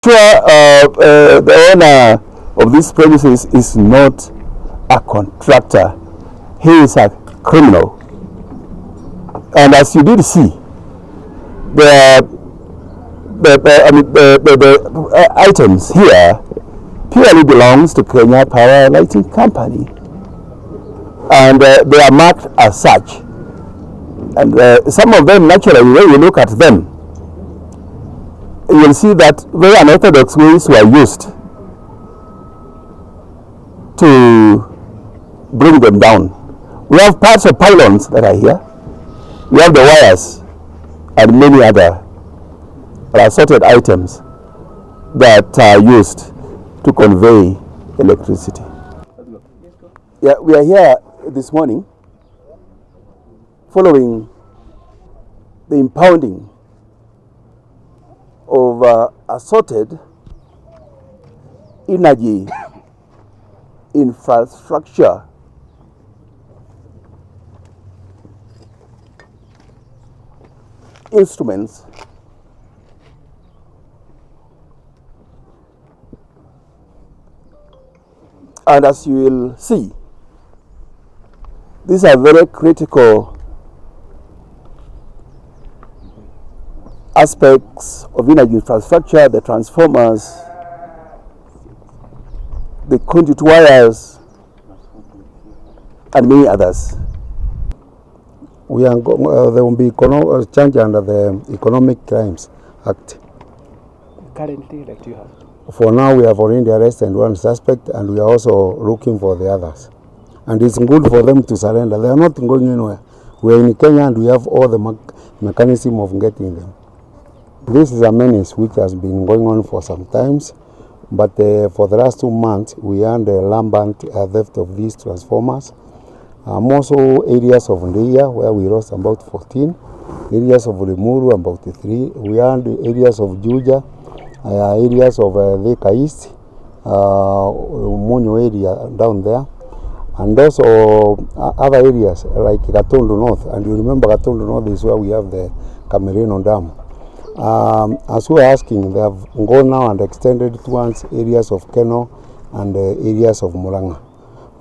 Sure, the owner of this premises is not a contractor. He is a criminal. And as you did see, the items here purely belongs to Kenya Power Lighting Company. And they are marked as such. And some of them, naturally, when you look at them, you will see that very unorthodox ways were used to bring them down. We have parts of pylons that are here. We have the wires and many other assorted items that are used to convey electricity. Yeah, we are here this morning following the impounding of assorted energy infrastructure instruments and as you will see, these are very critical aspects of energy infrastructure: the transformers, the conduit wires, and many others. There will be change under the Economic Crimes Act. Currently, like you have? For now, we have already arrested one suspect, and we are also looking for the others. And it's good for them to surrender. They are not going anywhere. We are in Kenya, and we have all the mechanism of getting them. This is a menace which has been going on for some times, but for the last 2 months, we had a rampant theft of these transformers. Also areas of Ndia, where we lost about 14, areas of Limuru about 3, we had areas of Juja, areas of Thika East, Munyo area down there, and also other areas like Gatundu North. And you remember Gatundu North is where we have the Camerino Dam. As we are asking, they have gone now and extended towards areas of Keno and areas of Muranga.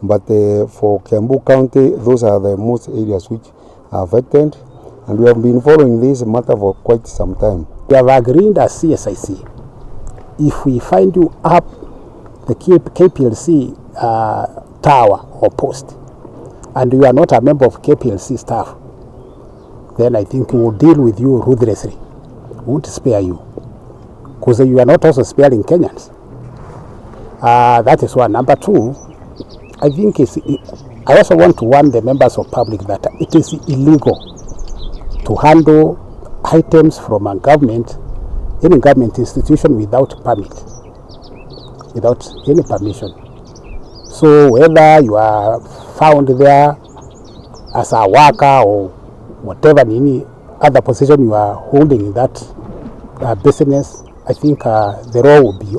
But for Kiambu County, those are the most areas which are affected, and we have been following this matter for quite some time. We have agreed as CSIC, if we find you up the KPLC tower or post, and you are not a member of KPLC staff, then I think we will deal with you ruthlessly. We won't spare you, because you are not also sparing Kenyans. That is one. Number two, I think I also want to warn the members of public that it is illegal to handle items from a government, any government institution, without permit, without any permission. So whether you are found there as a worker or whatever, any other position you are holding in that business, I think the law will be